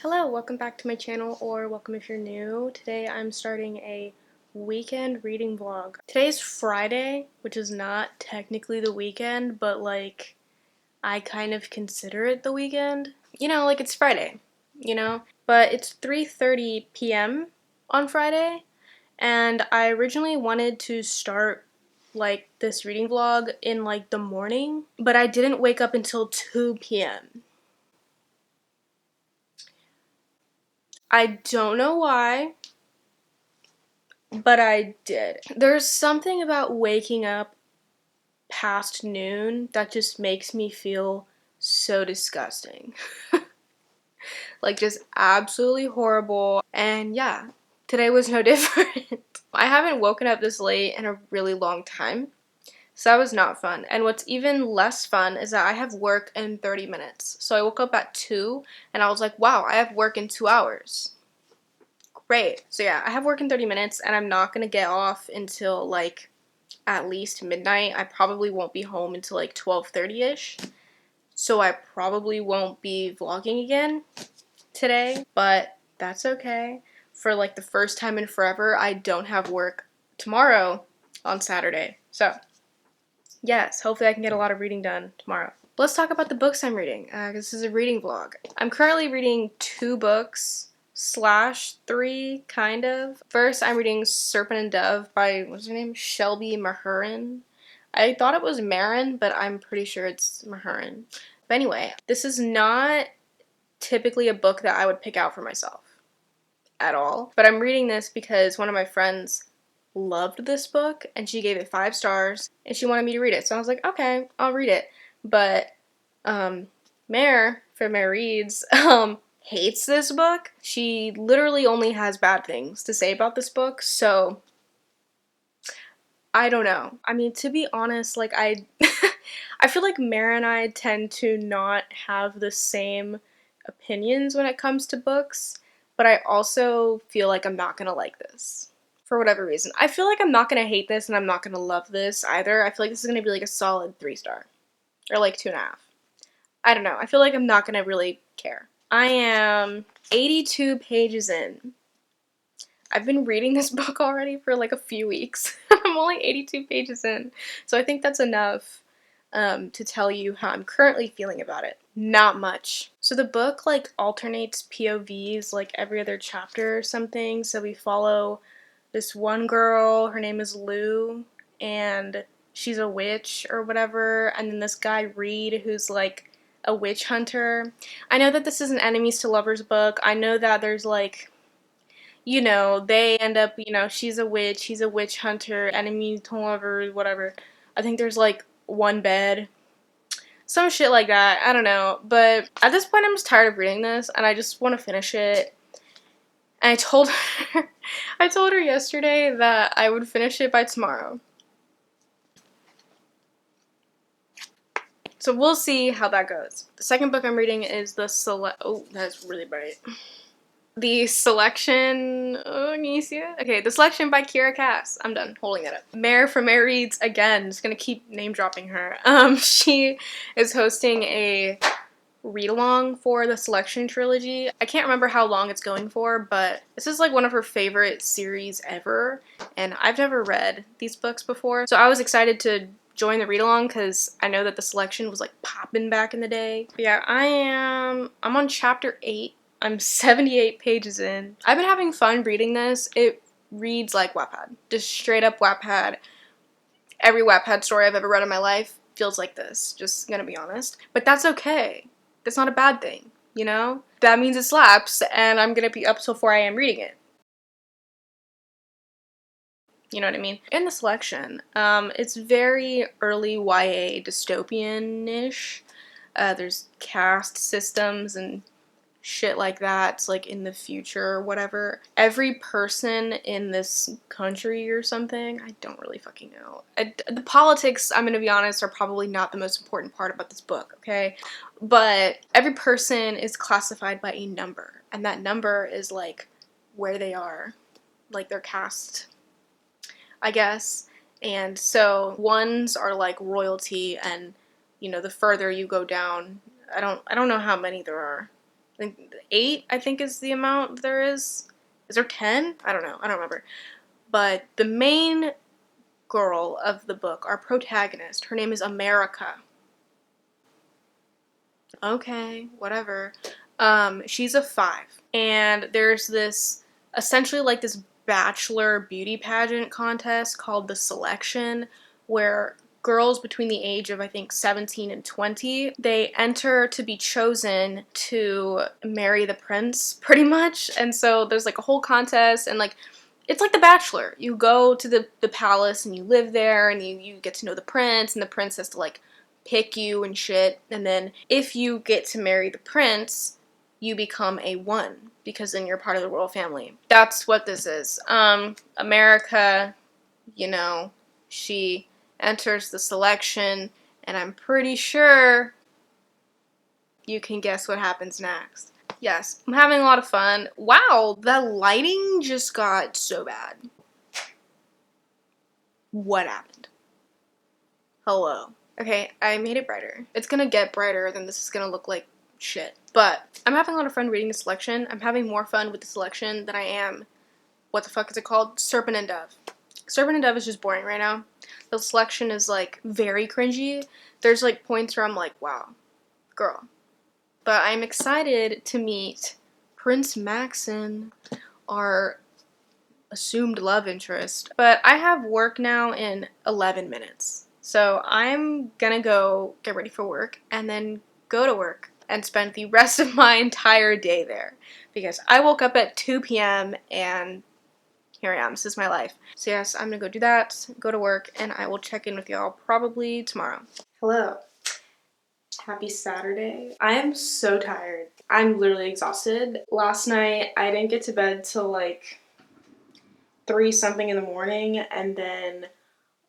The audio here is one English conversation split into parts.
Hello, welcome back to my channel, or welcome if you're new. Today I'm starting a weekend reading vlog. Today's Friday, which is not technically the weekend, but like I kind of consider it the weekend. Like it's Friday, But it's 3:30 p.m. on Friday, and I originally wanted to start like this reading vlog in like the morning, but I didn't wake up until 2 p.m. I don't know why, but I did. There's something about waking up past noon that just makes me feel so disgusting. Like, just absolutely horrible. And yeah, today was no different. I haven't woken up this late in a really long time, so that was not fun. And what's even less fun is that I have work in 30 minutes. So I woke up at 2 and I was like, wow, I have work in 2 hours. Great. So yeah, I have work in 30 minutes and I'm not gonna get off until like at least midnight. I probably won't be home until like 12:30ish. So I probably won't be vlogging again today, but that's okay. For like the first time in forever, I don't have work tomorrow on Saturday. So yes, hopefully I can get a lot of reading done tomorrow. Let's talk about the books I'm reading. This is a reading vlog. I'm currently reading 2 books slash 3, kind of. First, I'm reading Serpent and Dove by, what's her name? Shelby Mahurin. I thought it was Marin, but I'm pretty sure it's Mahurin. But anyway, this is not typically a book that I would pick out for myself at all. But I'm reading this because one of my friends loved this book and she gave it 5 stars and she wanted me to read it. So I was like, okay, I'll read it. But Mare, for Mare Reads, hates this book. She literally only has bad things to say about this book, so I don't know. I mean, to be honest, like I feel like Mare and I tend to not have the same opinions when it comes to books, but I also feel like I'm not gonna like this for whatever reason. I feel like I'm not gonna hate this and I'm not gonna love this either. I feel like this is gonna be like a solid 3 star or like 2.5. I don't know. I feel like I'm not gonna really care. I am 82 pages in. I've been reading this book already for like a few weeks. I'm only 82 pages in. So I think that's enough to tell you how I'm currently feeling about it. Not much. So the book like alternates POVs like every other chapter or something. So we follow this one girl, her name is Lou, and she's a witch or whatever. And then this guy Reed, who's like a witch hunter. I know that this is an enemies to lovers book. I know that there's like, they end up, she's a witch, he's a witch hunter, enemies to lovers, whatever. I think there's like one bed. Some shit like that. I don't know. But at this point I'm just tired of reading this and I just want to finish it. And I told her I told her yesterday that I would finish it by tomorrow. So we'll see how that goes. The second book I'm reading is oh, that's really bright. The Selection, oh, can you see it? Okay, The Selection by Kira Cass. I'm done holding it up. Mare from Mare Reads, again, just gonna keep name dropping her. She is hosting a read-along for the Selection trilogy. I can't remember how long it's going for, but this is like one of her favorite series ever, and I've never read these books before, so I was excited to join the read-along because I know that the Selection was like popping back in the day. But yeah, I'm on chapter 8. I'm 78 pages in. I've been having fun reading this. It reads like Wattpad. Just straight up Wattpad. Every Wattpad story I've ever read in my life feels like this, just gonna be honest. But that's okay. That's not a bad thing, you know? That means it slaps, and I'm gonna be up till 4 a.m. reading it. You know what I mean? In the Selection, it's very early YA dystopian-ish. There's caste systems and shit like that. It's like in the future or whatever. Every person in this country or something, I don't really fucking know. The politics, I'm gonna be honest, are probably not the most important part about this book, okay? But every person is classified by a number, and that number is like where they are, like their caste, I guess. And so ones are like royalty, and the further you go down, I don't know how many there are. I think 8, I think, is the amount there is. Is there 10? I don't know. I don't remember. But the main girl of the book, our protagonist, her name is America. Okay, whatever. She's a 5. And there's this, essentially like this bachelor beauty pageant contest called The Selection, where girls between the age of, I think, 17 and 20, they enter to be chosen to marry the prince, pretty much. And so there's like a whole contest, and like, it's like The Bachelor. You go to the palace and you live there, and you get to know the prince, and the prince has to like pick you and shit. And then if you get to marry the prince, you become a 1, because then you're part of the royal family. That's what this is. America, you know, she enters the selection, and I'm pretty sure you can guess what happens next. Yes, I'm having a lot of fun. Wow, the lighting just got so bad. What happened? Hello. Okay, I made it brighter. It's gonna get brighter, then this is gonna look like shit. But I'm having a lot of fun reading the selection. I'm having more fun with the selection than I am, what the fuck is it called? Serpent and Dove. Serpent and Dove is just boring right now. The selection is like very cringy. There's like points where I'm like, wow, girl. But I'm excited to meet Prince Maxon, our assumed love interest. But I have work now in 11 minutes. So I'm gonna go get ready for work and then go to work and spend the rest of my entire day there. Because I woke up at 2 p.m. and here I am. This is my life. So yes, I'm gonna go do that, go to work, and I will check in with y'all probably tomorrow. Hello. Happy Saturday. I am so tired. I'm literally exhausted. Last night, I didn't get to bed till like 3 something in the morning, and then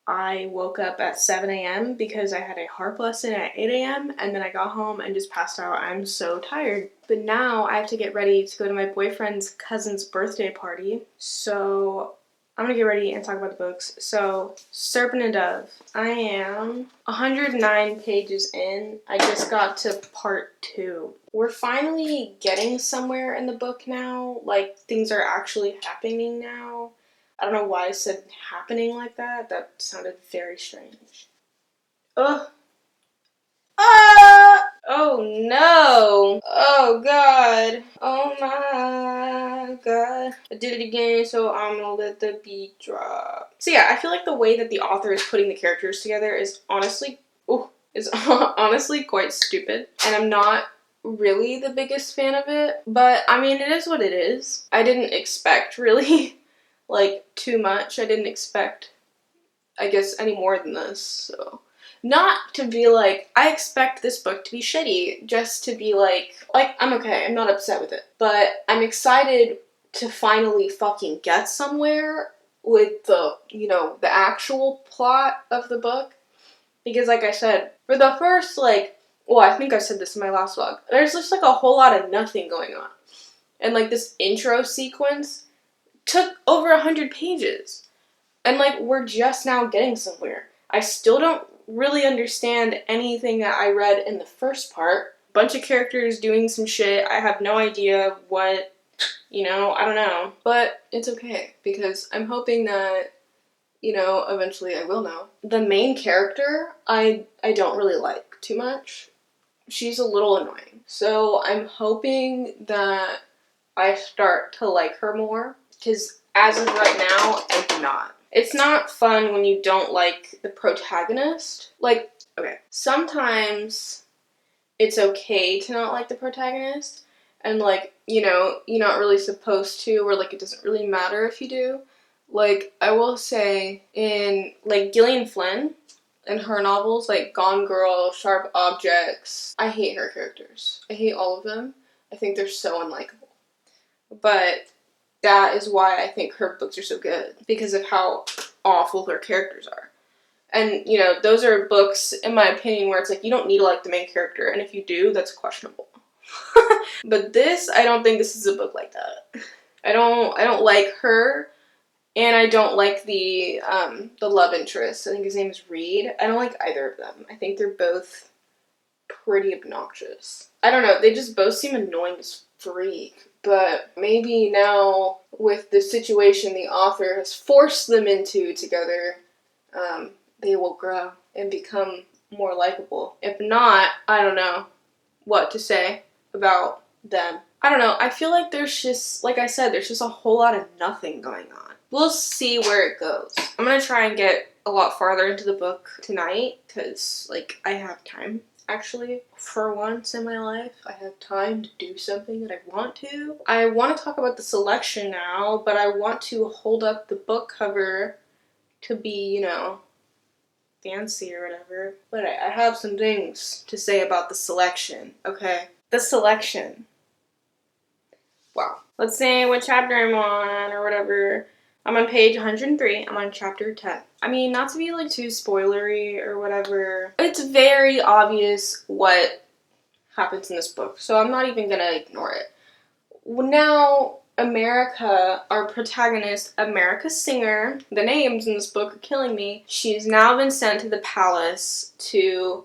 I woke up at 7 a.m. because I had a harp lesson at 8 a.m. and then I got home and just passed out. I'm so tired. But now I have to get ready to go to my boyfriend's cousin's birthday party. So I'm gonna get ready and talk about the books. So, Serpent and Dove. I am 109 pages in. I just got to part 2. We're finally getting somewhere in the book now. Like, things are actually happening now. I don't know why I said happening like that. That sounded very strange. Ugh. Ah! Oh no! Oh god! Oh my god! I did it again, so I'm gonna let the beat drop. So yeah, I feel like the way that the author is putting the characters together is honestly, honestly quite stupid, and I'm not really the biggest fan of it. But I mean, it is what it is. I didn't expect really like too much. I didn't expect, I guess, any more than this. So, not to be like, I expect this book to be shitty, just to be like, I'm okay, I'm not upset with it. But I'm excited to finally fucking get somewhere with the, the actual plot of the book. Because like I said, for the first I think I said this in my last vlog, there's just like a whole lot of nothing going on. And like this intro sequence took over 100 pages. And like, we're just now getting somewhere. I still don't really understand anything that I read in the first part. Bunch of characters doing some shit. I have no idea what, I don't know. But it's okay, because I'm hoping that, eventually I will know. The main character, I don't really like too much. She's a little annoying. So I'm hoping that I start to like her more, because as of right now, I do not. It's not fun when you don't like the protagonist. Like, okay, sometimes it's okay to not like the protagonist, and like, you're not really supposed to, or like it doesn't really matter if you do. Like, I will say, in like Gillian Flynn and her novels, like Gone Girl, Sharp Objects, I hate her characters. I hate all of them. I think they're so unlikable. But that is why I think her books are so good, because of how awful her characters are. And, those are books, in my opinion, where it's like, you don't need to like the main character, and if you do, that's questionable. But this, I don't think this is a book like that. I don't like her, and I don't like the love interest. I think his name is Reed. I don't like either of them. I think they're both pretty obnoxious. I don't know, they just both seem annoying as freak. But maybe now, with the situation the author has forced them into together, they will grow and become more likable. If not, I don't know what to say about them. I don't know. I feel like there's just, like I said, there's just a whole lot of nothing going on. We'll see where it goes. I'm gonna try and get a lot farther into the book tonight because, like, I have time. Actually, for once in my life, I have time to do something that I want to. I want to talk about the selection now, but I want to hold up the book cover to be, you know, fancy or whatever. But I have some things to say about the selection, okay? The selection. Wow. Let's say what chapter I'm on or whatever. I'm on page 103. I'm on chapter 10. I mean, not to be like too spoilery or whatever. It's very obvious what happens in this book, so I'm not even gonna ignore it. Now, America, our protagonist, America Singer, the names in this book are killing me. She's now been sent to the palace to,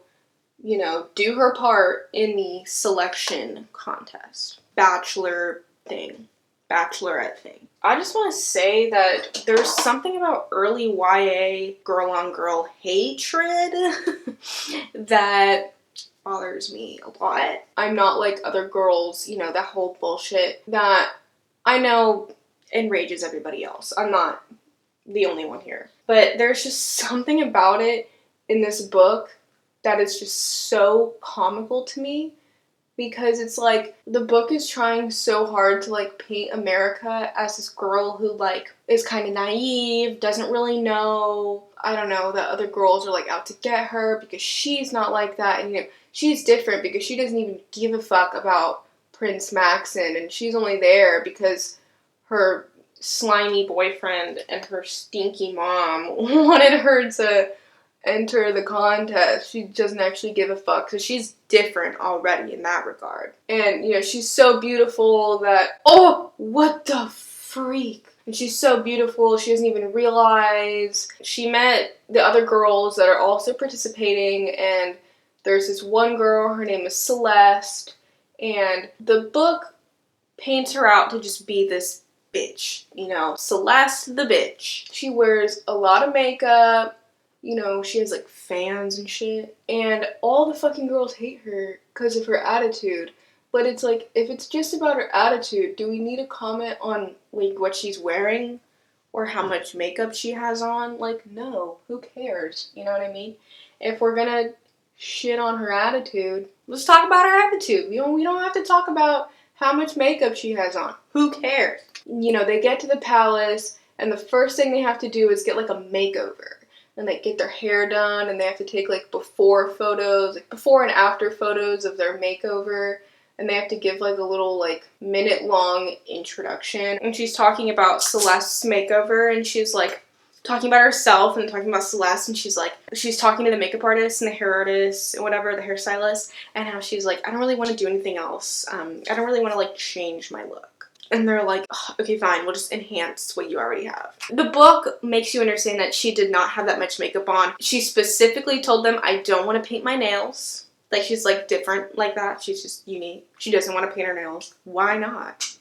you know, do her part in the selection contest. Bachelorette thing. I just want to say that there's something about early YA girl-on-girl hatred that bothers me a lot. I'm not like other girls, you know, that whole bullshit that I know enrages everybody else. I'm not the only one here. But there's just something about it in this book that is just so comical to me, because it's like the book is trying so hard to like paint America as this girl who like is kind of naive, doesn't really know, I don't know, that other girls are like out to get her because she's not like that, and you know, she's different because she doesn't even give a fuck about Prince Maxon, and she's only there because her slimy boyfriend and her stinky mom wanted her to enter the contest. She doesn't actually give a fuck, so she's different already in that regard. And, you know, she's so beautiful that, oh, what the freak? And she's so beautiful, she doesn't even realize. She met the other girls that are also participating, and there's this one girl, her name is Celeste, and the book paints her out to just be this bitch, you know, Celeste the bitch. She wears a lot of makeup, you know, she has like fans and shit, and all the fucking girls hate her because of her attitude. But it's like, if it's just about her attitude, do we need to comment on like what she's wearing or how much makeup she has on? Like, no, who cares? You know what I mean? If we're gonna shit on her attitude, let's talk about her attitude. We don't have to talk about how much makeup she has on. Who cares? You know, they get to the palace, and the first thing they have to do is get like a makeover. And they get their hair done, and they have to take like before photos, like before and after photos of their makeover, and they have to give like a little like minute-long introduction. And she's talking about Celeste's makeover, and she's like talking about herself and talking about Celeste, and she's talking to the makeup artist and the hair artist and whatever, the hairstylist, and how she's like, I don't really want to do anything else. I don't really want to like change my look. And they're like, oh, okay, fine, we'll just enhance what you already have. The book makes you understand that she did not have that much makeup on. She specifically told them, I don't want to paint my nails. Like, she's like different like that. She's just unique. She doesn't want to paint her nails. Why not?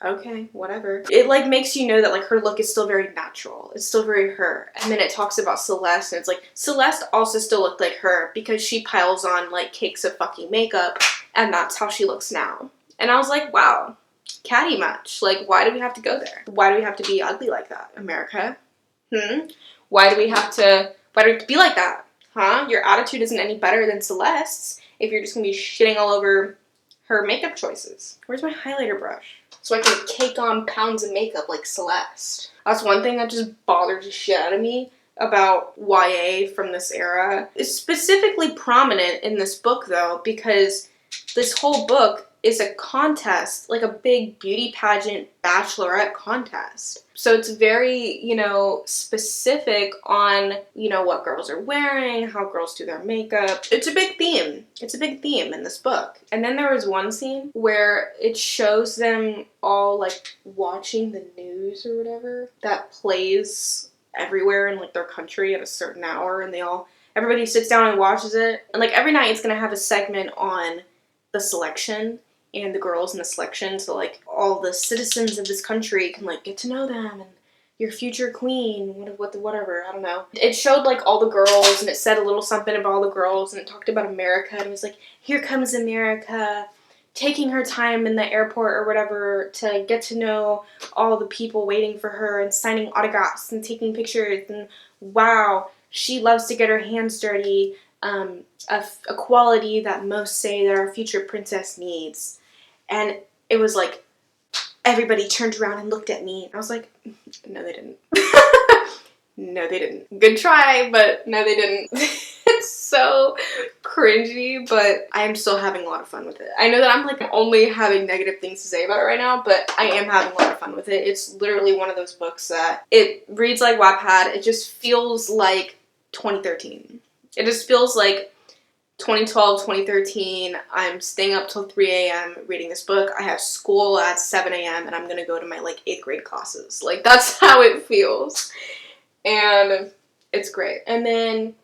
Okay, whatever. It like makes you know that like her look is still very natural. It's still very her. And then it talks about Celeste, and it's like, Celeste also still looked like her because she piles on like cakes of fucking makeup, and that's how she looks now. And I was like, wow. Catty much. Like, why do we have to go there? Why do we have to be ugly like that, America? Why do we have to be like that? Huh? Your attitude isn't any better than Celeste's if you're just gonna be shitting all over her makeup choices. Where's my highlighter brush? So I can cake on pounds of makeup like Celeste. That's one thing that just bothers the shit out of me about YA from this era. It's specifically prominent in this book, though, because this whole book is a contest, like a big beauty pageant bachelorette contest. So it's very, you know, specific on, you know, what girls are wearing, how girls do their makeup. It's a big theme. It's a big theme in this book. And then there was one scene where it shows them all like watching the news or whatever that plays everywhere in like their country at a certain hour, and they all everybody sits down and watches it. And like every night it's gonna have a segment on the selection and the girls in the selection. So like all the citizens of this country can like get to know them and your future queen, whatever, I don't know. It showed like all the girls and it said a little something about all the girls and it talked about America and it was like, here comes America, taking her time in the airport or whatever to get to know all the people waiting for her and signing autographs and taking pictures and wow, she loves to get her hands dirty, a quality that most say that our future princess needs. And it was like, everybody turned around and looked at me. I was like, no, they didn't. No, they didn't. Good try, but no, they didn't. It's so cringy, but I'm still having a lot of fun with it. I know that I'm like only having negative things to say about it right now, but I am having a lot of fun with it. It's literally one of those books that it reads like Wattpad. It just feels like 2013. It just feels like 2012, 2013, I'm staying up till 3 a.m. reading this book. I have school at 7 a.m. and I'm gonna go to my like 8th grade classes. Like that's how it feels. And it's great. And then,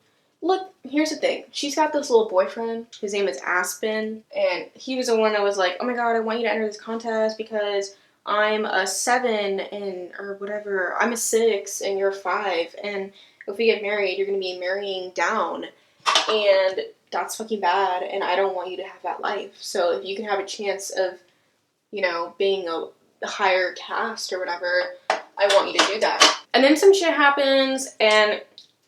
look, here's the thing. She's got this little boyfriend. His name is Aspen. And he was the one that was like, oh my god, I want you to enter this contest because I'm a 7 and, or whatever. I'm a 6 and you're a 5. And if we get married, you're going to be marrying down. And that's fucking bad. And I don't want you to have that life. So if you can have a chance of, you know, being a higher caste or whatever, I want you to do that. And then some shit happens and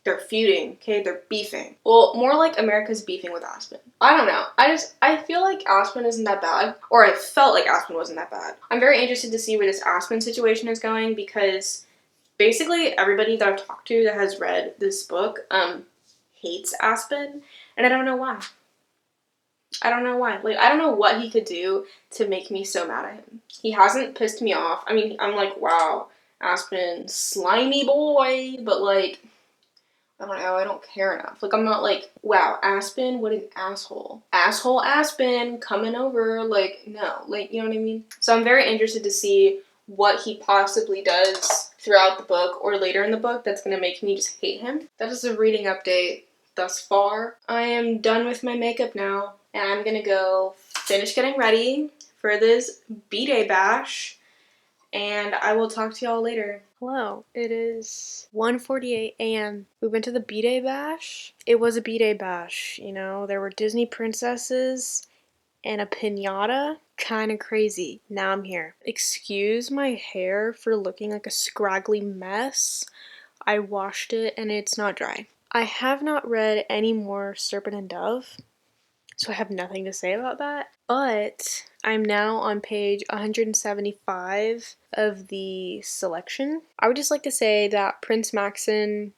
they're feuding, okay? They're beefing. Well, more like America's beefing with Aspen. I don't know. I feel like Aspen isn't that bad. Or I felt like Aspen wasn't that bad. I'm very interested to see where this Aspen situation is going because basically everybody that I've talked to that has read this book hates Aspen. And I don't know why. I don't know why. Like, I don't know what he could do to make me so mad at him. He hasn't pissed me off. I mean, I'm like, wow, Aspen, slimy boy. But, like, I don't know. I don't care enough. Like, I'm not like, wow, Aspen, what an asshole. Asshole Aspen coming over. Like, no. Like, you know what I mean? So I'm very interested to see what he possibly does throughout the book or later in the book that's going to make me just hate him. That is a reading update thus far. I am done with my makeup now. And I'm gonna go finish getting ready for this B-Day bash. And I will talk to y'all later. Hello, it is 1:48 a.m. We went to the B-Day bash. It was a B-Day bash, you know. There were Disney princesses and a piñata. Kinda crazy. Now I'm here. Excuse my hair for looking like a scraggly mess. I washed it and it's not dry. I have not read any more Serpent and Dove. So I have nothing to say about that. But I'm now on page 175 of the selection. I would just like to say that Prince Maxon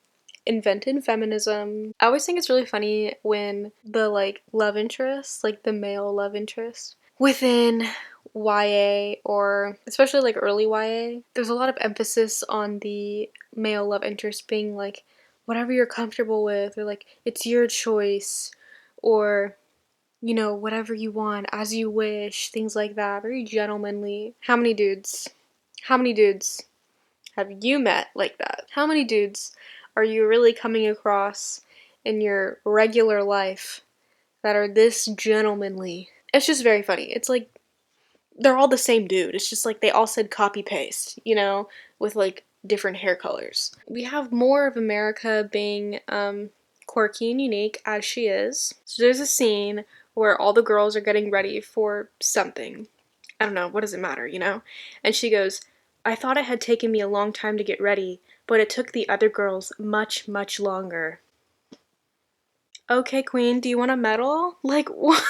invented feminism. I always think it's really funny when the love interest, like the male love interest within YA or especially like early YA, there's a lot of emphasis on the male love interest being like whatever you're comfortable with or like it's your choice or you know, whatever you want, as you wish, things like that. Very gentlemanly. How many dudes have you met like that? How many dudes are you really coming across in your regular life that are this gentlemanly? It's just very funny. It's like, they're all the same dude. It's just like they all said copy paste, you know, with like different hair colors. We have more of America being quirky and unique as she is. So there's a scene where all the girls are getting ready for something. I don't know, what does it matter, you know? And she goes, I thought it had taken me a long time to get ready, but it took the other girls much, much longer. Okay, queen, do you want a medal? Like, what?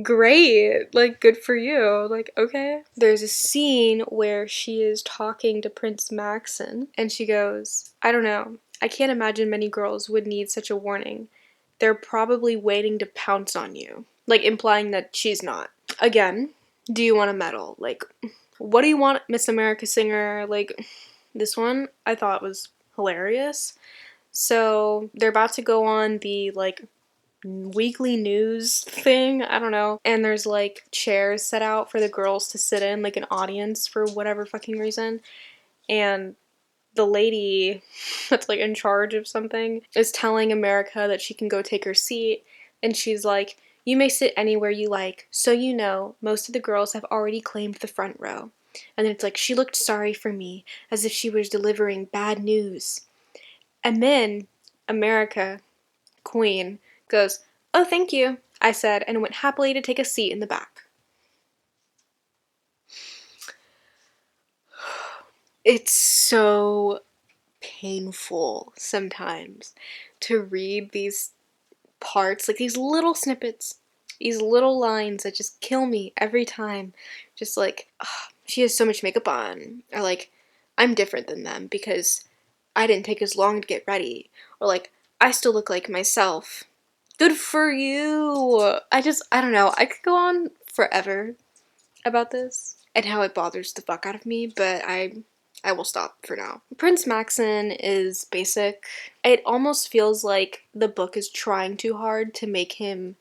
Great, like, good for you, like, okay. There's a scene where she is talking to Prince Maxon, and she goes, I don't know, I can't imagine many girls would need such a warning. They're probably waiting to pounce on you. Like, implying that she's not. Again, do you want a medal? Like, what do you want, Miss America singer? Like, this one I thought was hilarious. So, they're about to go on the, like, weekly news thing, I don't know, and there's like chairs set out for the girls to sit in, like an audience for whatever fucking reason, and the lady that's like in charge of something is telling America that she can go take her seat, and she's like, "You may sit anywhere you like, so you know, most of the girls have already claimed the front row." And then it's like, "She looked sorry for me, as if she was delivering bad news." And then America, Queen, goes, "Oh, thank you," I said, and went happily to take a seat in the back. It's so painful sometimes to read these parts, like these little snippets, these little lines that just kill me every time. Just like, ugh, she has so much makeup on, or like, I'm different than them because I didn't take as long to get ready, or like, I still look like myself. Good for you. I don't know. I could go on forever about this and how it bothers the fuck out of me, but I will stop for now. Prince Maxon is basic. It almost feels like the book is trying too hard to make him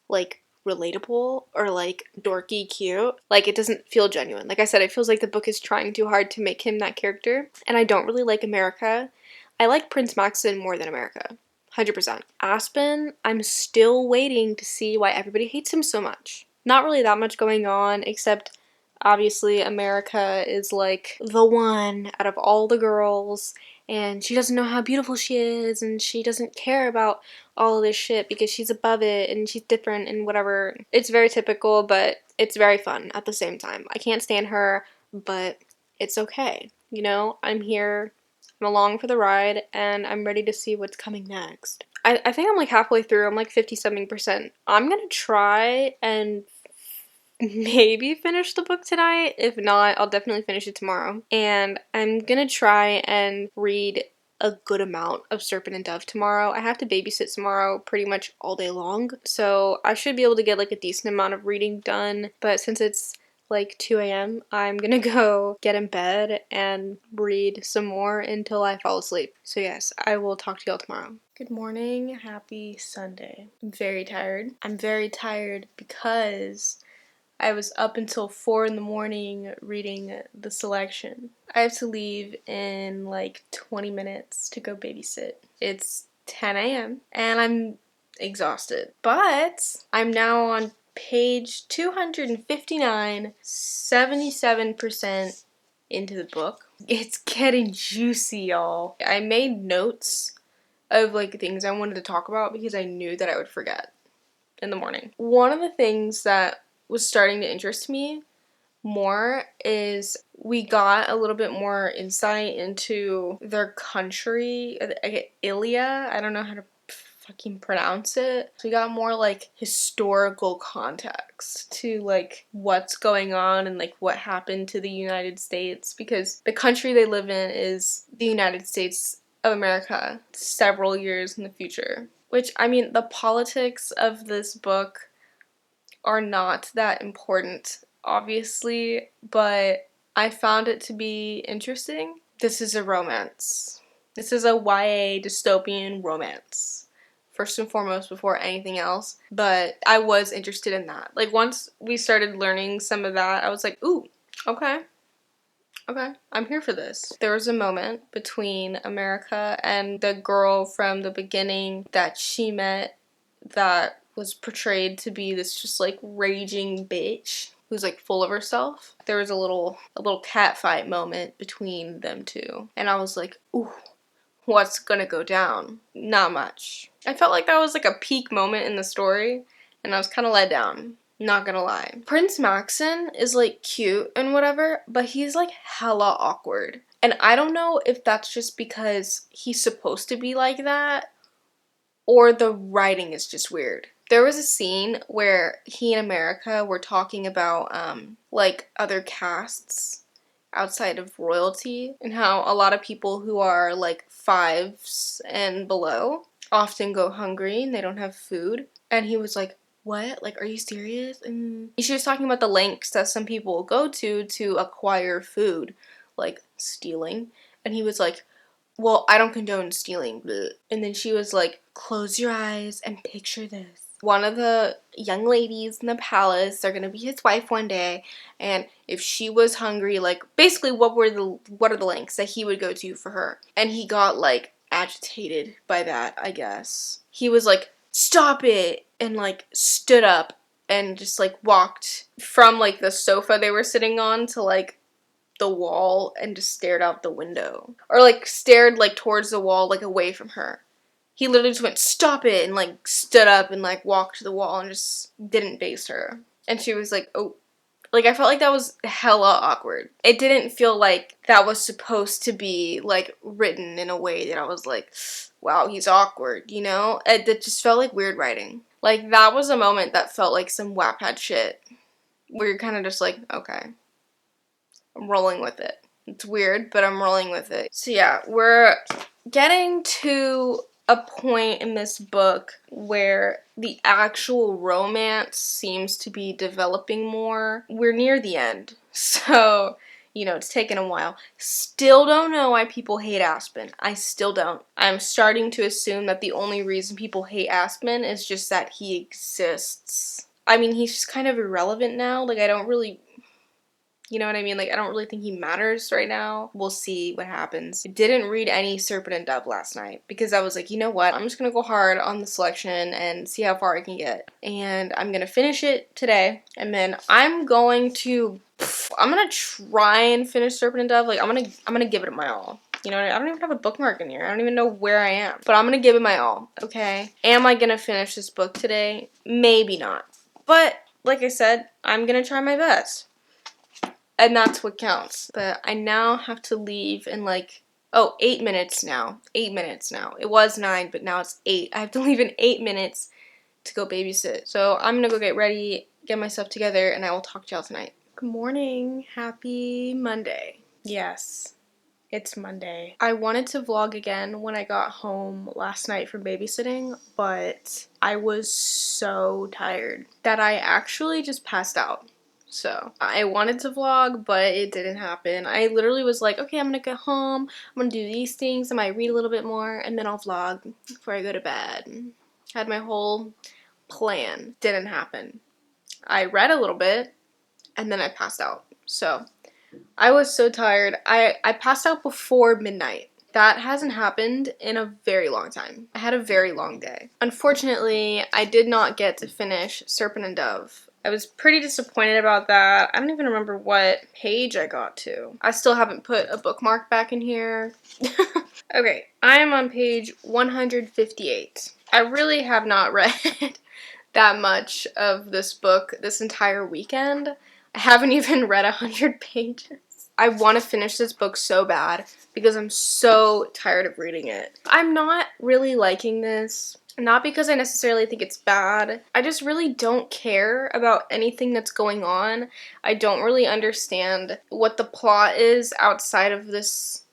like relatable or like dorky cute. Like it doesn't feel genuine. Like I said, it feels like the book is trying too hard to make him that character. And I don't really like America. I like Prince Maxon more than America. 100%. Aspen, I'm still waiting to see why everybody hates him so much. Not really that much going on, except obviously America is like the one out of all the girls, and she doesn't know how beautiful she is, and she doesn't care about all of this shit because she's above it and she's different and whatever. It's very typical, but it's very fun at the same time. I can't stand her, but it's okay. You know, I'm here, I'm along for the ride, and I'm ready to see what's coming next. I think I'm like halfway through. I'm like 50-something%. I'm gonna try and maybe finish the book tonight. If not, I'll definitely finish it tomorrow. And I'm gonna try and read a good amount of Serpent and Dove tomorrow. I have to babysit tomorrow pretty much all day long, so I should be able to get like a decent amount of reading done. But since it's like 2 a.m., I'm gonna go get in bed and read some more until I fall asleep. So yes, I will talk to y'all tomorrow. Good morning, happy Sunday. I'm very tired. I'm very tired because I was up until 4 in the morning reading the selection. I have to leave in like 20 minutes to go babysit. It's 10 a.m. and I'm exhausted. But I'm now on page 259, 77% into the book. It's getting juicy, y'all. I made notes of like things I wanted to talk about because I knew that I would forget in the morning. One of the things that was starting to interest me more is we got a little bit more insight into their country, Ilia. I don't know how to fucking pronounce it. So we got more like historical context to like what's going on and like what happened to the United States, because the country they live in is the United States of America several years in the future. Which, I mean, the politics of this book are not that important, obviously, but I found it to be interesting. This is a romance. This is a YA dystopian romance, first and foremost, before anything else. But I was interested in that. Like, once we started learning some of that, I was like, ooh, okay. Okay, I'm here for this. There was a moment between America and the girl from the beginning that she met that was portrayed to be this just like raging bitch who's like full of herself. There was a little catfight moment between them two, and I was like, ooh, what's gonna go down? Not much. I felt like that was like a peak moment in the story, and I was kind of let down. Not gonna lie. Prince Maxon is like cute and whatever, but he's like hella awkward. And I don't know if that's just because he's supposed to be like that or the writing is just weird. There was a scene where he and America were talking about like other castes outside of royalty and how a lot of people who are like fives and below often go hungry and they don't have food. And he was like, what? Like, are you serious? And she was talking about the lengths that some people will go to acquire food, like stealing. And he was like, well, I don't condone stealing. Bleh. And then she was like, close your eyes and picture this. one of the young ladies in the palace are gonna be his wife one day, and if she was hungry, like, basically what are the lengths that he would go to for her? And he got, like, agitated by that, I guess. He was like, stop it, and, like, stood up and just, like, walked from, like, the sofa they were sitting on to, like, the wall and just stared out the window. Or, like, stared, like, towards the wall, like, away from her. He literally just went, stop it, and, like, stood up and, like, walked to the wall and just didn't face her. And she was like, oh. Like, I felt like that was hella awkward. It didn't feel like that was supposed to be, like, written in a way that I was like, wow, he's awkward, you know? It just felt like weird writing. Like, that was a moment that felt like some Wattpad shit. Where you're kind of just like, okay, I'm rolling with it. It's weird, but I'm rolling with it. So yeah, we're getting to a point in this book where the actual romance seems to be developing more. We're near the end, so, you know, it's taken a while. Still don't know why people hate Aspen. I still don't. I'm starting to assume that the only reason people hate Aspen is just that he exists. I mean, he's just kind of irrelevant now. Like, I don't really... You know what I mean? Like, I don't really think he matters right now. We'll see what happens. I didn't read any Serpent and Dove last night because I was like, you know what? I'm just gonna go hard on the selection and see how far I can get. And I'm gonna finish it today. And then I'm gonna try and finish Serpent and Dove. Like, I'm gonna give it my all. You know, I don't even have a bookmark in here. I don't even know where I am. But I'm gonna give it my all, okay? Am I gonna finish this book today? Maybe not. But, like I said, I'm gonna try my best. And that's what counts. But I now have to leave in like, 8 minutes now. 8 minutes now. It was 9, but now it's 8. I have to leave in 8 minutes to go babysit. So I'm gonna go get ready, get myself together, and I will talk to y'all tonight. Good morning. Happy Monday. Yes, it's Monday. I wanted to vlog again when I got home last night from babysitting, but I was so tired that I actually just passed out. So, I wanted to vlog, but it didn't happen. I literally was like, okay, I'm gonna get home, I'm gonna do these things, I might read a little bit more, and then I'll vlog before I go to bed. Had my whole plan. Didn't happen. I read a little bit, and then I passed out. So, I was so tired. I passed out before midnight. That hasn't happened in a very long time. I had a very long day. Unfortunately, I did not get to finish Serpent and Dove. I was pretty disappointed about that. I don't even remember what page I got to. I still haven't put a bookmark back in here. Okay, I am on page 158. I really have not read that much of this book this entire weekend. I haven't even read 100 pages. I want to finish this book so bad because I'm so tired of reading it. I'm not really liking this. Not because I necessarily think it's bad. I just really don't care about anything that's going on. I don't really understand what the plot is outside of this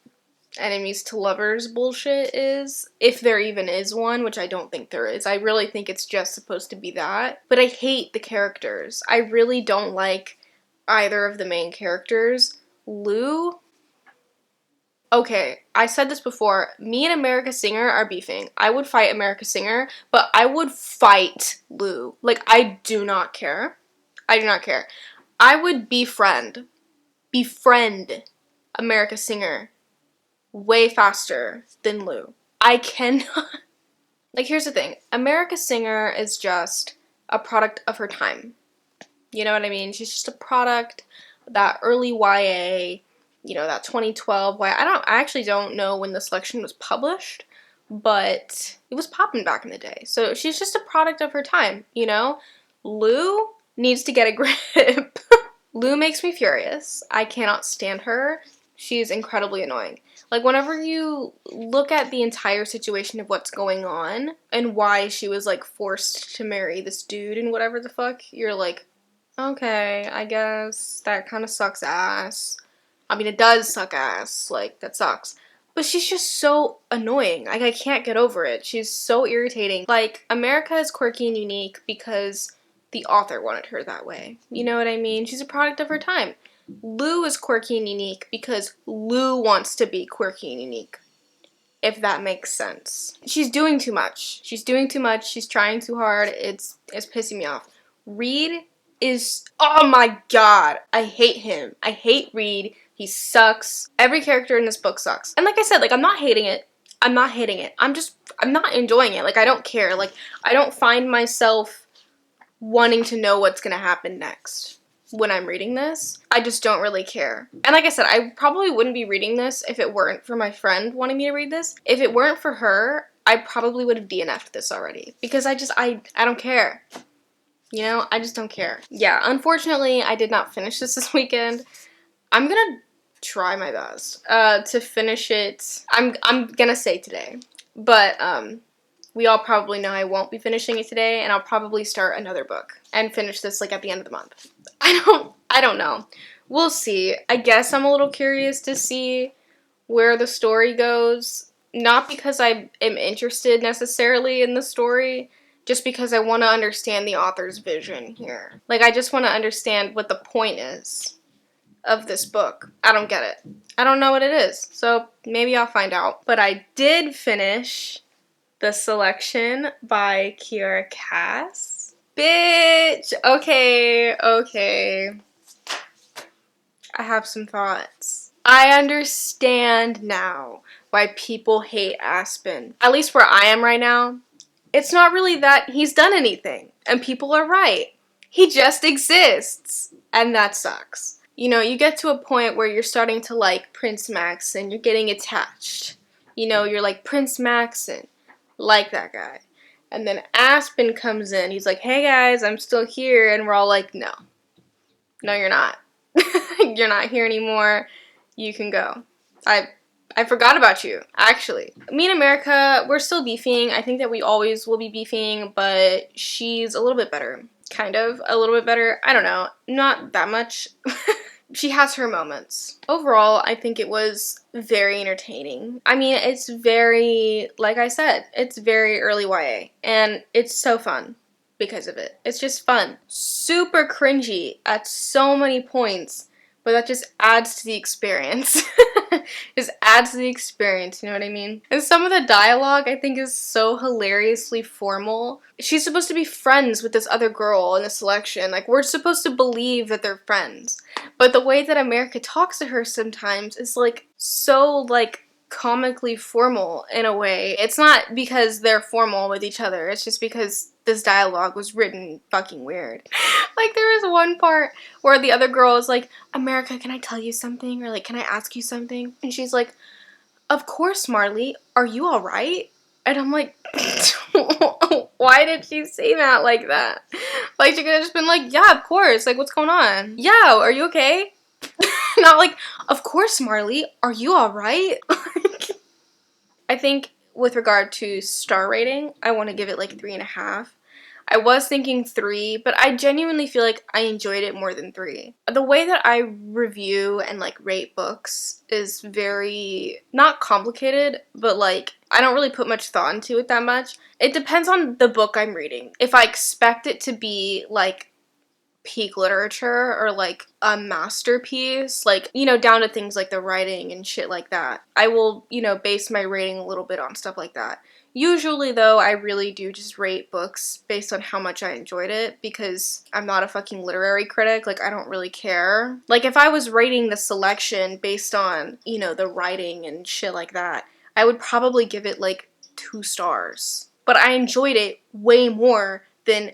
enemies to lovers bullshit is, if there even is one, which I don't think there is. I really think it's just supposed to be that. But I hate the characters. I really don't like either of the main characters. Lou? Okay, I said this before. Me and America Singer are beefing. I would fight America Singer, but I would fight Lou. Like, I do not care. I do not care. I would befriend America Singer way faster than Lou. I cannot. Like, here's the thing. America Singer is just a product of her time. You know what I mean? She's just a product of that early YA, you know, that 2012 YA. I actually don't know when the selection was published, but it was popping back in the day. So she's just a product of her time, you know? Lou needs to get a grip. Lou makes me furious. I cannot stand her. She's incredibly annoying. Like, whenever you look at the entire situation of what's going on and why she was, like, forced to marry this dude and whatever the fuck, you're like, okay, I guess that kind of sucks ass. I mean, it does suck ass. Like, that sucks. But she's just so annoying. Like, I can't get over it. She's so irritating. Like, America is quirky and unique because the author wanted her that way. You know what I mean? She's a product of her time. Lou is quirky and unique because Lou wants to be quirky and unique. if that makes sense. She's doing too much. She's doing too much. She's trying too hard. It's pissing me off. Reed is, oh my god, I hate him. I hate Reed. He sucks. Every character in this book sucks. And like I said, like, I'm not hating it. I'm not hating it. I'm not enjoying it. Like, I don't care. Like, I don't find myself wanting to know what's gonna happen next when I'm reading this. I just don't really care. And like I said, I probably wouldn't be reading this if it weren't for my friend wanting me to read this. If it weren't for her, I probably would have DNF'd this already. Because I don't care. You know, I just don't care. Yeah, unfortunately, I did not finish this weekend. I'm gonna try my best to finish it. I'm gonna say today. But, we all probably know I won't be finishing it today, and I'll probably start another book and finish this, like, at the end of the month. I don't know. We'll see. I guess I'm a little curious to see where the story goes. Not because I am interested necessarily in the story, just because I want to understand the author's vision here. Like, I just want to understand what the point is of this book. I don't get it. I don't know what it is, so maybe I'll find out. But I did finish The Selection by Kiara Cass. Bitch! Okay. I have some thoughts. I understand now why people hate Aspen. At least where I am right now, it's not really that he's done anything. And people are right. He just exists. And that sucks. You know, you get to a point where you're starting to like Prince Max and you're getting attached. You know, you're like, Prince Maxon, like that guy. And then Aspen comes in. He's like, hey guys, I'm still here. And we're all like, no. No, you're not. You're not here anymore. You can go. I forgot about you, actually. Me and America, we're still beefing. I think that we always will be beefing, but she's a little bit better. Kind of. A little bit better. I don't know. Not that much. She has her moments. Overall, I think it was very entertaining. I mean, it's very, like I said, it's very early YA, and it's so fun because of it. It's just fun. Super cringy at so many points, but that just adds to the experience. Just adds to the experience, you know what I mean? And some of the dialogue I think is so hilariously formal. She's supposed to be friends with this other girl in the selection. Like, we're supposed to believe that they're friends. But the way that America talks to her sometimes is, like, so, like, comically formal in a way. It's not because they're formal with each other. It's just because this dialogue was written fucking weird. Like, there was one part where the other girl is like, America, can I tell you something? Or, like, can I ask you something? And she's like, of course, Marley. Are you alright? And I'm like, why did she say that like that? Like, she could have just been like, yeah, of course. Like, what's going on? Yeah, are you okay? Not like, of course, Marley. Are you alright? I think with regard to star rating, I want to give it like 3.5. I was thinking 3, but I genuinely feel like I enjoyed it more than 3. The way that I review and like rate books is very, not complicated, but like I don't really put much thought into it that much. It depends on the book I'm reading. If I expect it to be like peak literature or like a masterpiece, like, you know, down to things like the writing and shit like that, I will, you know, base my rating a little bit on stuff like that. Usually, though, I really do just rate books based on how much I enjoyed it, because I'm not a fucking literary critic. Like, I don't really care. Like, if I was rating The Selection based on, you know, the writing and shit like that, I would probably give it, like, 2 stars. But I enjoyed it way more than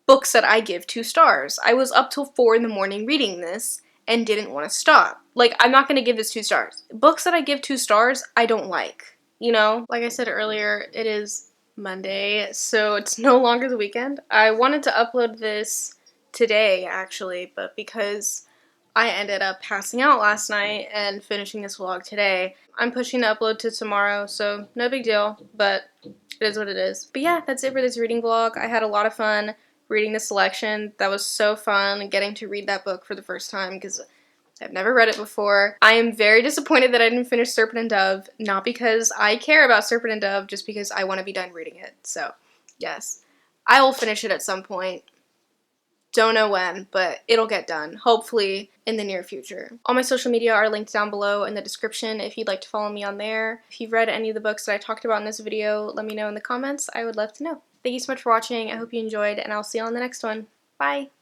books that I give 2 stars. I was up till 4 in the morning reading this and didn't want to stop. Like, I'm not going to give this 2 stars. Books that I give 2 stars, I don't like. You know, like I said earlier, it is Monday, so it's no longer the weekend. I wanted to upload this today, actually, but because I ended up passing out last night and finishing this vlog today, I'm pushing the upload to tomorrow, so no big deal, but it is what it is. But yeah, that's it for this reading vlog. I had a lot of fun reading The Selection. That was so fun getting to read that book for the first time, because I've never read it before. I am very disappointed that I didn't finish Serpent and Dove, not because I care about Serpent and Dove, just because I want to be done reading it. So, yes, I will finish it at some point. Don't know when, but it'll get done, hopefully in the near future. All my social media are linked down below in the description if you'd like to follow me on there. If you've read any of the books that I talked about in this video, let me know in the comments. I would love to know. Thank you so much for watching. I hope you enjoyed, and I'll see you on the next one. Bye!